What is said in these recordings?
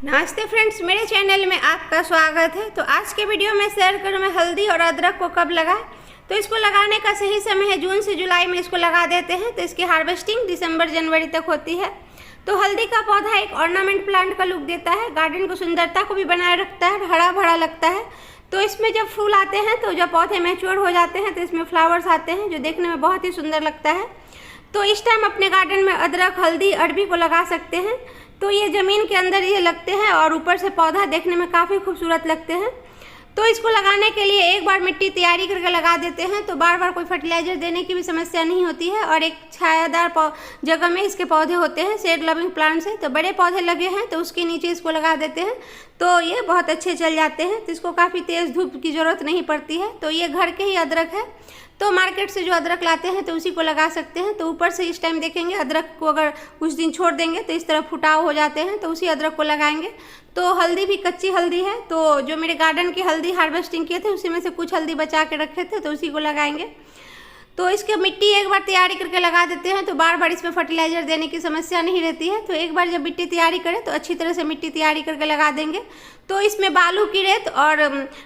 नमस्ते फ्रेंड्स, मेरे चैनल में आपका स्वागत है। तो आज के वीडियो में शेयर करूँ मैं हल्दी और अदरक को कब लगाएं। तो इसको लगाने का सही समय है जून से जुलाई में इसको लगा देते हैं। तो इसकी हार्वेस्टिंग दिसंबर जनवरी तक होती है। तो हल्दी का पौधा एक ऑर्नामेंट प्लांट का लुक देता है, गार्डन को सुंदरता को भी बनाए रखता है, हरा भरा लगता है। तो इसमें जब फूल आते हैं तो जब पौधे मैच्योर हो जाते हैं तो इसमें फ्लावर्स आते हैं जो देखने में बहुत ही सुंदर लगता है। तो इस टाइम अपने गार्डन में अदरक, हल्दी, अरबी को लगा सकते हैं। तो ये ज़मीन के अंदर ये लगते हैं और ऊपर से पौधा देखने में काफ़ी खूबसूरत लगते हैं। तो इसको लगाने के लिए एक बार मिट्टी तैयारी करके लगा देते हैं तो बार बार कोई फर्टिलाइज़र देने की भी समस्या नहीं होती है। और एक छायादार जगह में इसके पौधे होते हैं, शेड लविंग प्लांट्स है। तो बड़े पौधे लगे हैं तो उसके नीचे इसको लगा देते हैं तो ये बहुत अच्छे चल जाते हैं। तो इसको काफ़ी तेज़ धूप की ज़रूरत नहीं पड़ती है। तो ये घर के ही अदरक है, तो मार्केट से जो अदरक लाते हैं तो उसी को लगा सकते हैं। तो ऊपर से इस टाइम देखेंगे अदरक को अगर कुछ दिन छोड़ देंगे तो इस तरह फुटाव हो जाते हैं, तो उसी अदरक को लगाएंगे। तो हल्दी भी कच्ची हल्दी है, तो जो मेरे गार्डन की हल्दी हार्वेस्टिंग किए थे उसी में से कुछ हल्दी बचा के रखे थे तो उसी को लगाएंगे। तो इसके मिट्टी एक बार तैयारी करके लगा देते हैं तो बार बार इसमें फर्टिलाइज़र देने की समस्या नहीं रहती है। तो एक बार जब मिट्टी तैयारी करें तो अच्छी तरह से मिट्टी तैयारी करके लगा देंगे। तो इसमें बालू की रेत और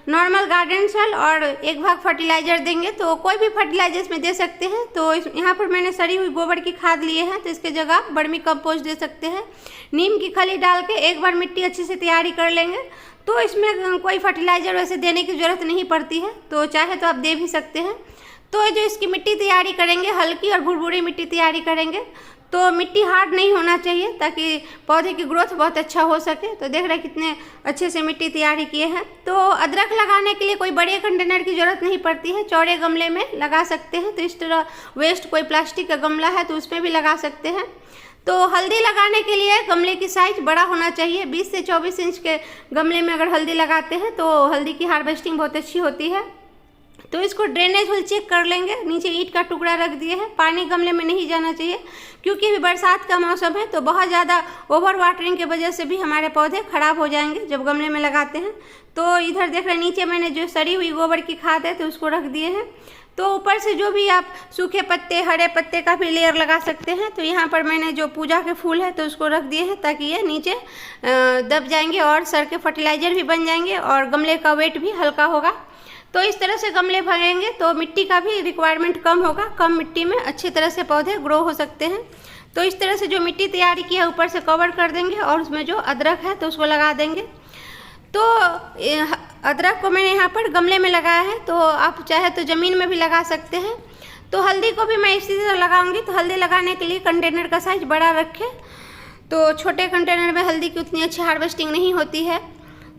नॉर्मल गार्डन सॉइल और एक भाग फर्टिलाइज़र देंगे। तो कोई भी फर्टिलाइजर इसमें दे सकते हैं। तो यहाँ पर मैंने सड़ी हुई गोबर की खाद लिए हैं, तो इसके जगह आप वर्मी कंपोस्ट दे सकते हैं। नीम की खली डाल के एक बार मिट्टी अच्छे से तैयारी कर लेंगे तो इसमें कोई फर्टिलाइज़र वैसे देने की ज़रूरत नहीं पड़ती है। तो चाहे तो आप दे भी सकते हैं। तो जो इसकी मिट्टी तैयारी करेंगे, हल्की और भुरभुरी मिट्टी तैयारी करेंगे। तो मिट्टी हार्ड नहीं होना चाहिए ताकि पौधे की ग्रोथ बहुत अच्छा हो सके। तो देख रहे हैं कितने अच्छे से मिट्टी तैयारी किए हैं। तो अदरक लगाने के लिए कोई बड़े कंटेनर की ज़रूरत नहीं पड़ती है, चौड़े गमले में लगा सकते हैं। तो इस तरह वेस्ट कोई प्लास्टिक का गमला है तो उसमें भी लगा सकते हैं। तो हल्दी लगाने के लिए गमले की साइज बड़ा होना चाहिए। 20 से 24 इंच के गमले में अगर हल्दी लगाते हैं तो हल्दी की हार्वेस्टिंग बहुत अच्छी होती है। तो इसको ड्रेनेज होल चेक कर लेंगे। नीचे ईंट का टुकड़ा रख दिए हैं, पानी गमले में नहीं जाना चाहिए क्योंकि अभी बरसात का मौसम है। तो बहुत ज़्यादा ओवर वाटरिंग की वजह से भी हमारे पौधे ख़राब हो जाएंगे जब गमले में लगाते हैं। तो इधर देख रहे हैं नीचे मैंने जो सड़ी हुई गोबर की खाद है तो उसको रख दिए हैं। तो ऊपर से जो भी आप सूखे पत्ते, हरे पत्ते का भी लेयर लगा सकते हैं। तो यहाँ पर मैंने जो पूजा के फूल है तो उसको रख दिए हैं ताकि ये नीचे दब जाएंगे और सर के फर्टिलाइज़र भी बन जाएंगे और गमले का वेट भी हल्का होगा। तो इस तरह से गमले भरेंगे तो मिट्टी का भी रिक्वायरमेंट कम होगा, कम मिट्टी में अच्छी तरह से पौधे ग्रो हो सकते हैं। तो इस तरह से जो मिट्टी तैयारी की है ऊपर से कवर कर देंगे और उसमें जो अदरक है तो उसको लगा देंगे। तो अदरक को मैंने यहाँ पर गमले में लगाया है, तो आप चाहे तो ज़मीन में भी लगा सकते हैं। तो हल्दी को भी मैं इसी तरह लगाऊंगी। तो हल्दी लगाने के लिए कंटेनर का साइज बड़ा रखें। तो छोटे कंटेनर में हल्दी की उतनी अच्छी हार्वेस्टिंग नहीं होती है।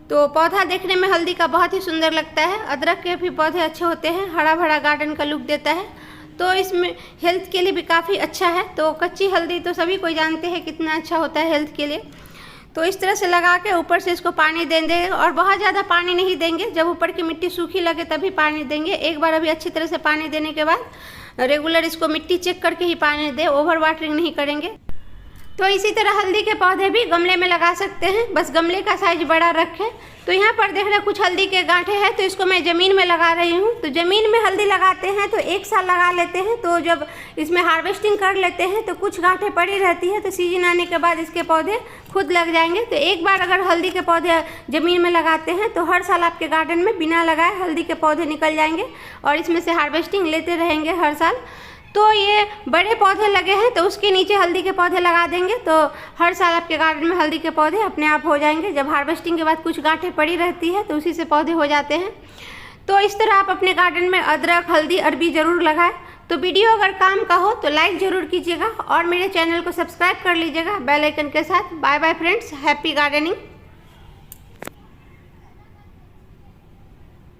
तो पौधा देखने में हल्दी का बहुत ही सुंदर लगता है। अदरक के भी पौधे अच्छे होते हैं, हरा भरा गार्डन का लुक देता है। तो इसमें हेल्थ के लिए भी काफ़ी अच्छा है। तो कच्ची हल्दी तो सभी कोई जानते हैं कितना अच्छा होता है हेल्थ के लिए। तो इस तरह से लगा के ऊपर से इसको पानी देंगे और बहुत ज़्यादा पानी नहीं देंगे। जब ऊपर की मिट्टी सूखी लगे तभी पानी देंगे। एक बार अभी अच्छी तरह से पानी देने के बाद रेगुलर इसको मिट्टी चेक करके ही पानी दें, ओवर वाटरिंग नहीं करेंगे। तो इसी तरह हल्दी के पौधे भी गमले में लगा सकते हैं, बस गमले का साइज बड़ा रखें। तो यहाँ पर देख रहे हैं कुछ हल्दी के गांठे हैं तो इसको मैं ज़मीन में लगा रही हूँ। तो ज़मीन में हल्दी लगाते हैं तो एक साल लगा लेते हैं। तो जब इसमें हार्वेस्टिंग कर लेते हैं तो कुछ गांठे पड़ी रहती है, तो सीजन आने के बाद इसके पौधे खुद लग जाएंगे। तो एक बार अगर हल्दी के पौधे ज़मीन में लगाते हैं तो हर साल आपके गार्डन में बिना लगाए हल्दी के पौधे निकल जाएंगे और इसमें से हार्वेस्टिंग लेते रहेंगे हर साल। तो ये बड़े पौधे लगे हैं तो उसके नीचे हल्दी के पौधे लगा देंगे तो हर साल आपके गार्डन में हल्दी के पौधे अपने आप हो जाएंगे। जब हार्वेस्टिंग के बाद कुछ गांठें पड़ी रहती है तो उसी से पौधे हो जाते हैं। तो इस तरह आप अपने गार्डन में अदरक, हल्दी, अरबी ज़रूर लगाएं। तो वीडियो अगर काम का हो तो लाइक ज़रूर कीजिएगा और मेरे चैनल को सब्सक्राइब कर लीजिएगा बेल आइकन के साथ। Bye bye friends, happy gardening.